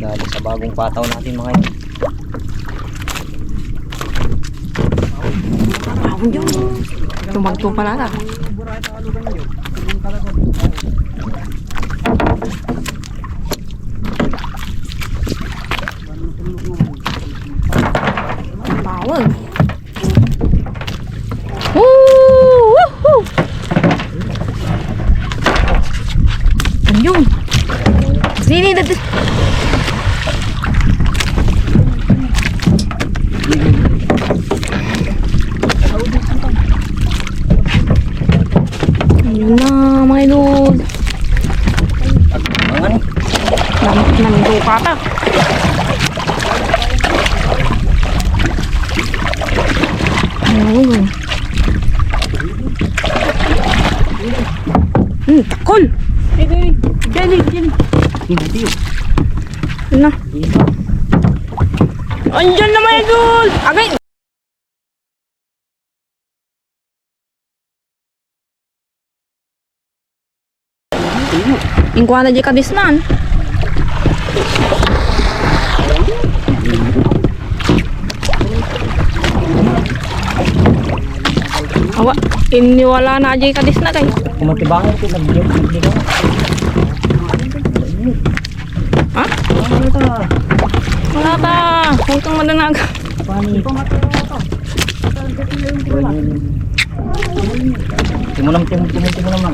Dahil sa bagong pataw natin mga yun. Tumagto pala na. Tawag. Woohoo! Anjung. Sini dati. Ayun na mga idol. Nandito pa ata. Ayun. Takol. Dali. Hindi yun. Ayun na. Andyan na mga idol. Agay. Ingkuha na di kabisman. Awa, iniwala na di kadis na kay. Kumatibangan ito. Nagdigaw. Ha? Wala ta. Huwag kang madanag. Timulam naman.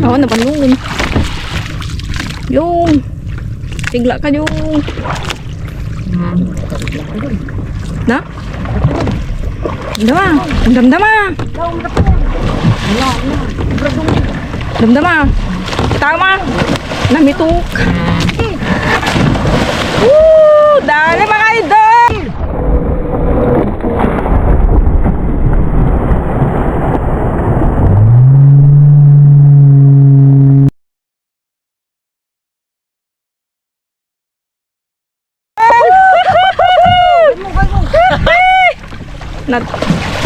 Oo, napanungin. Yung. Tigla ka yung. Na? Damdama. Damdama. Tama. Namituk. Dali mga idol.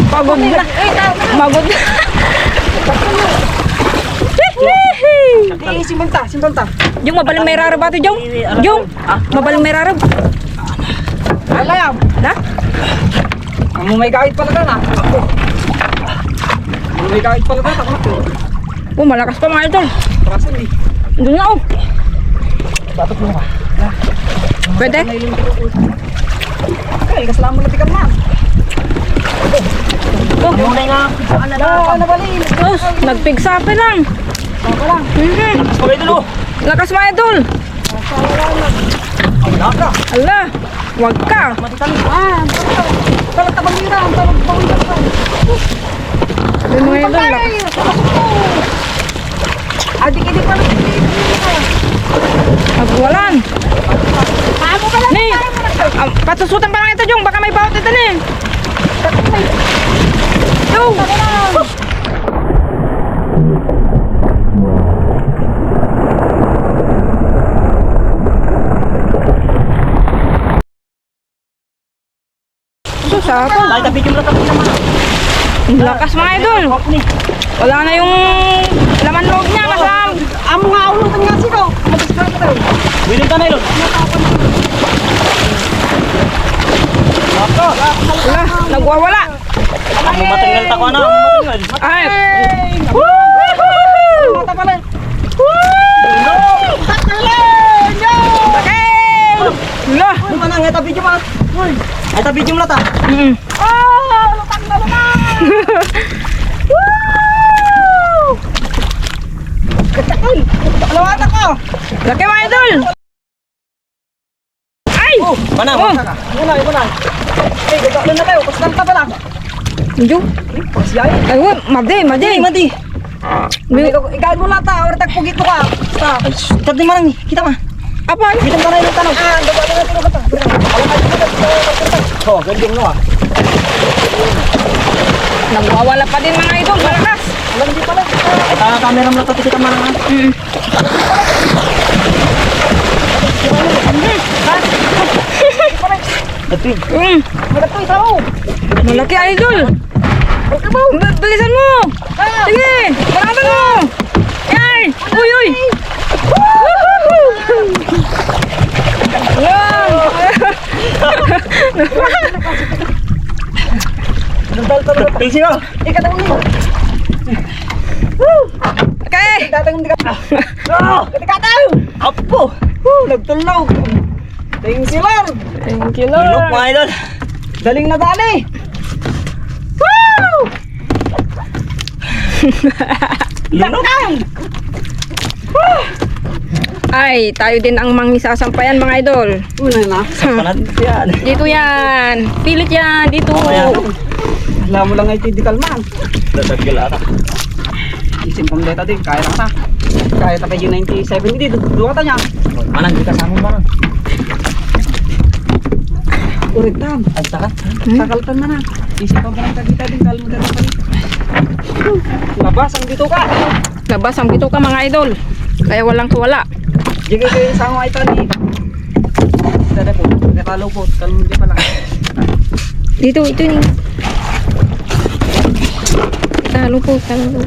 Pagod na. Magod na. Simbalta. Yung mabaling may rarab ato, Jong. Mabaling may rarab. Alayam. Na? Ang may kahit pala ka na. May kahit pala ka na. Malakas pa mga idol. Trasin eh. Doon na oh. Batok mo ka. Pwede? Okay, kasalaman na tikan man. Muna nga. Ano ba rin? Nagpigsape lang. Ako lang. Lakas pa kayo dun. Lakas mga idol. Naka. Ala, wag ka. Talag tabang nila. Talag tabang nila. Yung mga idol, lakas. Adik ini pala. Magwalan. Ni, patusutan pa lang ito, Jong. Baka may bawat ito ni. Jong. Susah ako. Ay, tabi yung lakas naman. Lakas mga idol. Wala na yung laman loob niya. Kasam. Amo nga ulo nga sino. Matiskara ka daw. Willing ka na yun. Wala, nagwawala. Ang matingal tako na. Ang matingal. Ay. Mata pala. Wala. Ano man ang eta video pa? Ay ta video mo ta. Lutang na naman. Katakal. Alawat ako. Laki mga idol. Ay. Panang. Muna. Eh, gagawin na tayo. Pasdan ka pala. Jong. Pagsiyay. Ay, madi. Ikaw mo lang ta. Orang tagpugit mo ka. Basta. Ay, tadi marang. Kita ma. Apa? Bilang ka na yung tanong. Gagawin na tayo ka. Oh, ganding mo ah. Nagwawala pa din mga idol. Malakas. Alam, hindi pala. Ay, camera mo na ito, kita man. Dati. Malaki, sao? Malaki, idol. Bilisan mo. Sige, parapan mo. Yan. Uy, uy. Yan. Pilsi ko. Ikatang mo. Okay. Ikatang mo. Ikatang. Apo. Nagtulaw. Thank you, Lord. Thank you, Ilok, Lord. mga idol. Daling na dali. Woo! Lunok. Ay, tayo din ang mangisasampayan, mga idol. Una na. Sampalan yan. Dito yan. Pilit yan. Dito. Alam mo lang ay tidikal man. Dadagil ata. Isim pang data din. Kaya na ka. Kaya ta kayo 97 dito. Dua ka niya. Manang, di kasama mo manang. Kuritan. Ay, takat. Sakaltan na na. Isip pang parang kagita din. Kalmo dito ka. Labas ang dito ka. Labas ang bito ka, mga idol. Kaya walang kawala. Jigay kayo sa mga ito ni. Dada po. Katalo po. Kalmo dito pala. Dito, ito ni. Talo po, talo.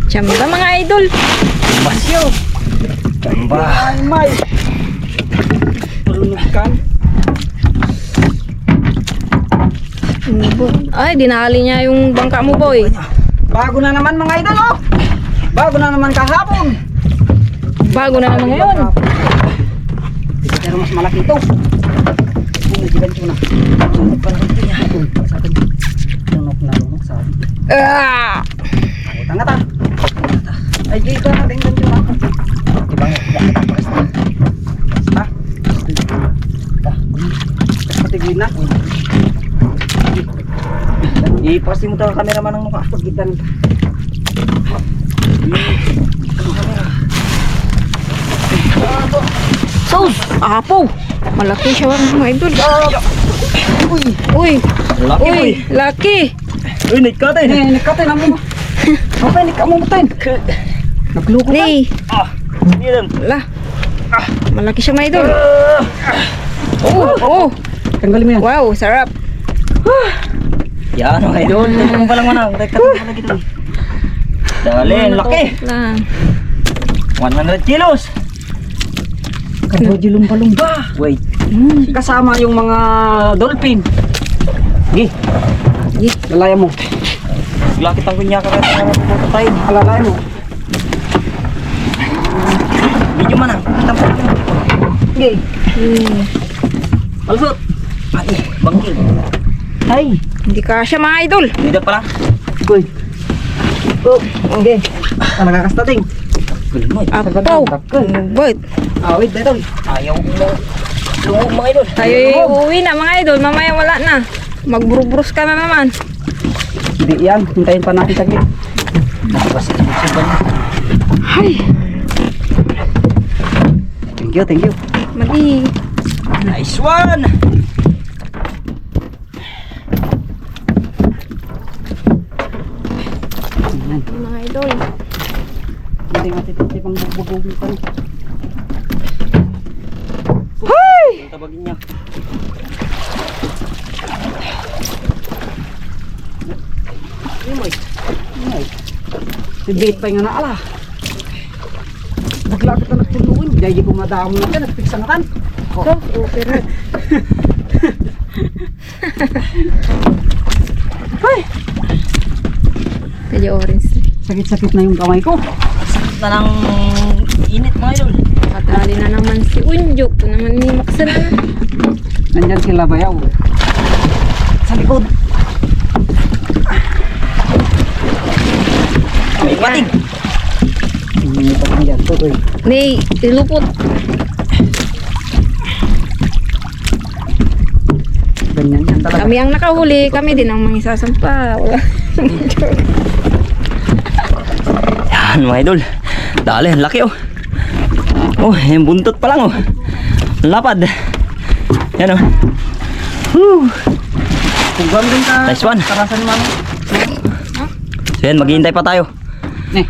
Tsamba, mga idol. Basyo. Tamba. Ay, may. Tulunod kan. Ay, dinali niya yung bangka mo, boy. Bago na naman mga idol, oh. Bago na naman kahapon. Bago na naman ngayon. Pero mas malaki ito. Nagigan ko na. Lunok pa lang ito niya. Sabi. Lunok na lunok sabi. Ah! Utang ata. Ay, di ko na tingnan ko na. Ibang kita basta. Basta. Patigin na. Ipasti mo tayo kameraman ng mukha. Pagitan. Sus! Apo! Malaki siya, mga idol. Uy! Uy! Laki, boy. Uy! Laki! Uy, nikatay! Nikatay na mo! Apa ni kamu mutain? Nagluko ka? Hey! Hindi lang. Lah! Malaki siya, mga idol. Oh! Oh! Tanggalin mo yan. Wow! Sarap! Yan, mga idol. Tingnan mo pa lang manang. Rekat mo pala dito. Dali, laki. Lang. 100 kilos. Kaboji lumba-lumba. Wait. Kasama yung mga dolphin. Gi, Gi. lalaya mo. Lakit ang kunya ka rin. Tayo. Lalaya mo. Video manang. Kita mo. Gi. Malusot. Ay, bangkil. Ay. Hindi kasya, mga idol. Hindi pa lang. Uy. Oh, okay. Nagkakastating. Kulmoy. Apo! Boy! Wait, dito. Ayaw mo. Lungog mga idol. Tayo uuwi na, mga idol. Mamaya wala na. Magburubrus ka na naman. Hindi yan. Hintayin pa natin saglit. Nakabasa sa musiban. Ay! Thank you, thank you. Mali. Nice one. Ayan. Mga idol. Hindi natin ito pang bugbugugin pa. Ay! Tabagin niya. Si bait pa nga na ala. Bigla kita nagtuluin. Jadi ko madamo na ka. Nagpiksa na kan. So, okay na. Ay! Medyo orange. Sakit-sakit na yung kamay ko. Sakit na ng init mga idol. Katali na naman si Unjuk. Ito naman ni Maksan na. Nandyan sila bayaw. Sa likod. May pating. Hindi pa rin dyan. Tutoy. May ilupot. Ganyan yan talaga. Kami ang nakahuli. Kami din ang mangisasampa. Wala. Yan mga idol. Dali, ang laki oh. Oh, yung buntot pa lang oh. Lapad. Yan oh. Woo. Kung gano'n ka. Nice one. Karasan mo. So Yan, maghihintay pa tayo. Ne.